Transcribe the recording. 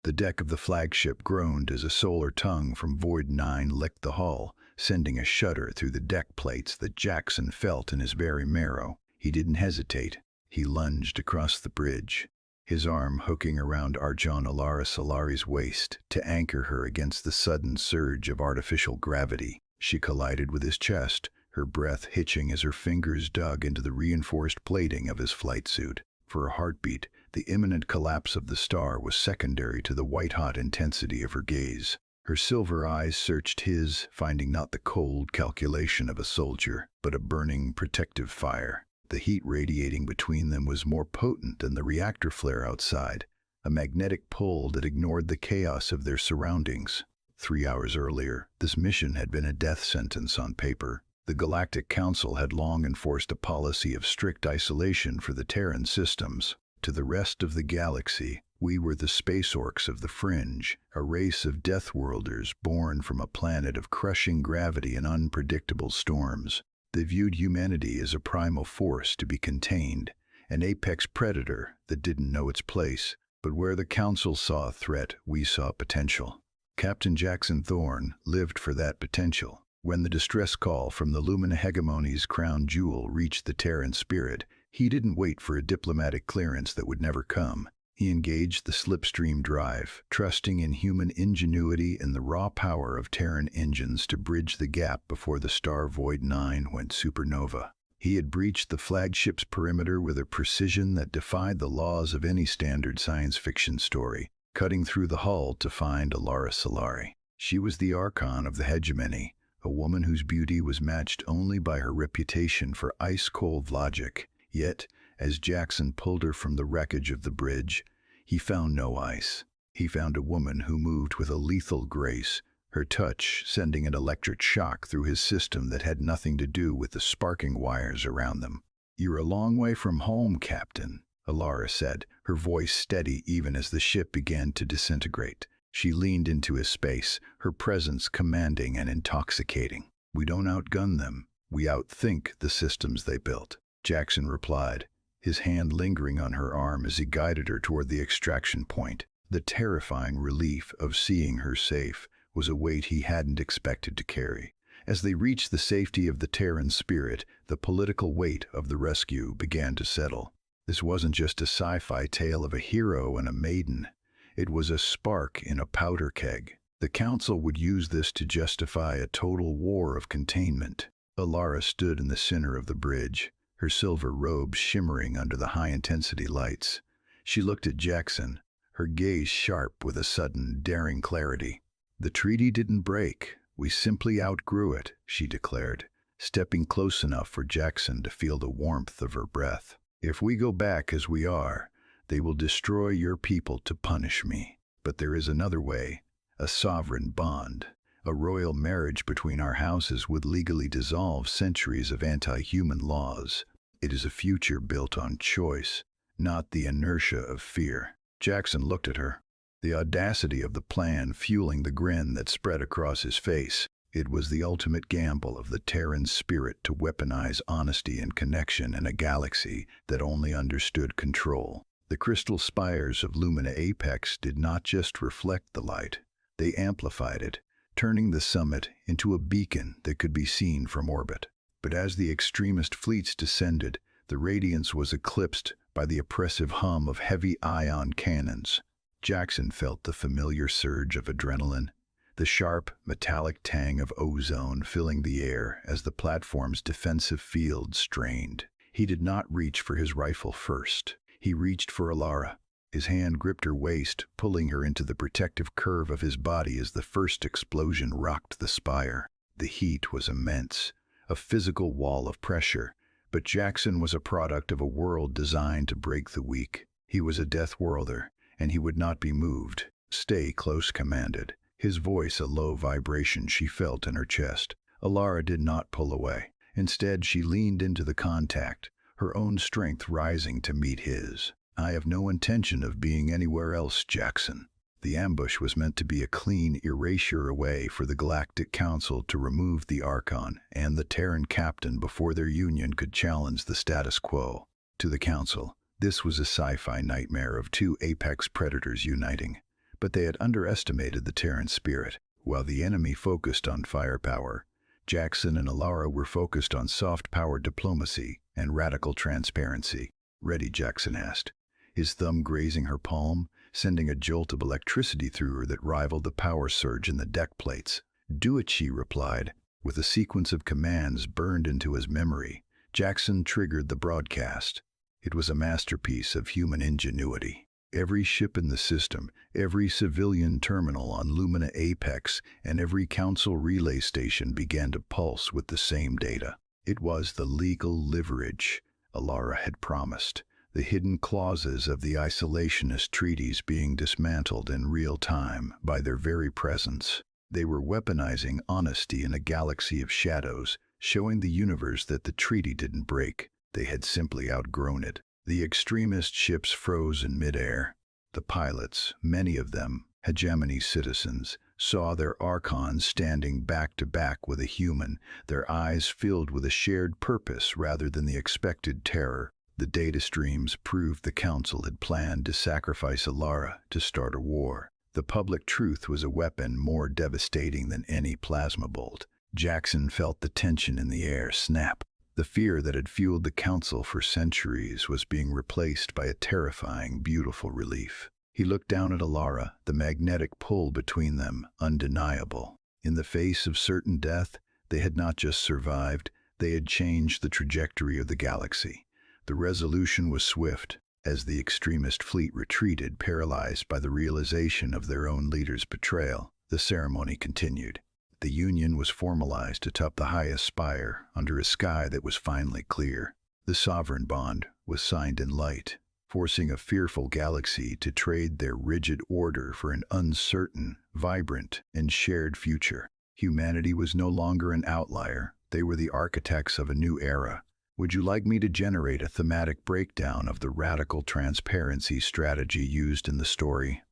The deck of the flagship groaned as a solar tongue from Void 9 licked the hull, sending a shudder through the deck plates that Jackson felt in his very marrow. He didn't hesitate. He lunged across the bridge, his arm hooking around Arjon Alara Solari's waist to anchor her against the sudden surge of artificial gravity. She collided with his chest, her breath hitching as her fingers dug into the reinforced plating of his flight suit. For a heartbeat, the imminent collapse of the star was secondary to the white-hot intensity of her gaze. Her silver eyes searched his, finding not the cold calculation of a soldier, but a burning, protective fire. The heat radiating between them was more potent than the reactor flare outside, a magnetic pull that ignored the chaos of their surroundings. 3 hours earlier, this mission had been a death sentence on paper. The Galactic Council had long enforced a policy of strict isolation for the Terran systems. To the rest of the galaxy, we were the Space Orcs of the Fringe, a race of Deathworlders born from a planet of crushing gravity and unpredictable storms. They viewed humanity as a primal force to be contained, an apex predator that didn't know its place. But where the Council saw a threat, we saw potential. Captain Jackson Thorne lived for that potential. When the distress call from the Lumina Hegemony's crown jewel reached the Terran spirit, he didn't wait for a diplomatic clearance that would never come. He engaged the slipstream drive, trusting in human ingenuity and the raw power of Terran engines to bridge the gap before the star Void 9 went supernova. He had breached the flagship's perimeter with a precision that defied the laws of any standard science fiction story, cutting through the hull to find Alara Solari. She was the Archon of the Hegemony, a woman whose beauty was matched only by her reputation for ice-cold logic. Yet, as Jackson pulled her from the wreckage of the bridge, he found no ice. He found a woman who moved with a lethal grace, her touch sending an electric shock through his system that had nothing to do with the sparking wires around them. "You're a long way from home, Captain," Alara said, her voice steady even as the ship began to disintegrate. She leaned into his space, her presence commanding and intoxicating. "We don't outgun them. We outthink the systems they built," Jackson replied, his hand lingering on her arm as he guided her toward the extraction point. The terrifying relief of seeing her safe was a weight he hadn't expected to carry. As they reached the safety of the Terran spirit, the political weight of the rescue began to settle. This wasn't just a sci-fi tale of a hero and a maiden. It was a spark in a powder keg. The Council would use this to justify a total war of containment. Alara stood in the center of the bridge, her silver robe shimmering under the high-intensity lights. She looked at Jackson, her gaze sharp with a sudden, daring clarity. "The treaty didn't break. We simply outgrew it," she declared, stepping close enough for Jackson to feel the warmth of her breath. "If we go back as we are, they will destroy your people to punish me. But there is another way, a sovereign bond. A royal marriage between our houses would legally dissolve centuries of anti-human laws. It is a future built on choice, not the inertia of fear." Jackson looked at her, the audacity of the plan fueling the grin that spread across his face. It was the ultimate gamble of the Terran spirit to weaponize honesty and connection in a galaxy that only understood control. The crystal spires of Lumina Apex did not just reflect the light, they amplified it, turning the summit into a beacon that could be seen from orbit. But as the extremist fleets descended, the radiance was eclipsed by the oppressive hum of heavy ion cannons. Jackson felt the familiar surge of adrenaline, the sharp, metallic tang of ozone filling the air as the platform's defensive field strained. He did not reach for his rifle first. He reached for Alara. His hand gripped her waist, pulling her into the protective curve of his body as the first explosion rocked the spire. The heat was immense, a physical wall of pressure, but Jackson was a product of a world designed to break the weak. He was a Deathworlder, and he would not be moved. "Stay close," commanded, his voice a low vibration she felt in her chest. Alara did not pull away. Instead, she leaned into the contact, her own strength rising to meet his. "I have no intention of being anywhere else, Jackson." The ambush was meant to be a clean erasure away for the Galactic Council to remove the Archon and the Terran captain before their union could challenge the status quo. To the Council, this was a sci-fi nightmare of two apex predators uniting. but they had underestimated the Terran spirit. While the enemy focused on firepower, Jackson and Alara were focused on soft-power diplomacy and radical transparency. "Ready?" Jackson asked, his thumb grazing her palm, sending a jolt of electricity through her that rivaled the power surge in the deck plates. "Do it," she replied. With a sequence of commands burned into his memory, Jackson triggered the broadcast. It was a masterpiece of human ingenuity. Every ship in the system, every civilian terminal on Lumina Apex, and every council relay station began to pulse with the same data. It was the legal leverage Alara had promised, the hidden clauses of the isolationist treaties being dismantled in real time by their very presence. They were weaponizing honesty in a galaxy of shadows, showing the universe that the treaty didn't break. They had simply outgrown it. The extremist ships froze in midair. The pilots, many of them hegemony citizens, saw their archons standing back to back with a human, their eyes filled with a shared purpose rather than the expected terror. The data streams proved the Council had planned to sacrifice Alara to start a war. The public truth was a weapon more devastating than any plasma bolt. Jackson felt the tension in the air snap. The fear that had fueled the Council for centuries was being replaced by a terrifying, beautiful relief. He looked down at Alara, the magnetic pull between them undeniable. In the face of certain death, they had not just survived, they had changed the trajectory of the galaxy. The resolution was swift. As the extremist fleet retreated, paralyzed by the realization of their own leader's betrayal, the ceremony continued. The union was formalized atop the highest spire, under a sky that was finally clear. The sovereign bond was signed in light, forcing a fearful galaxy to trade their rigid order for an uncertain, vibrant, and shared future. Humanity was no longer an outlier. They were the architects of a new era. Would you like me to generate a thematic breakdown of the radical transparency strategy used in the story?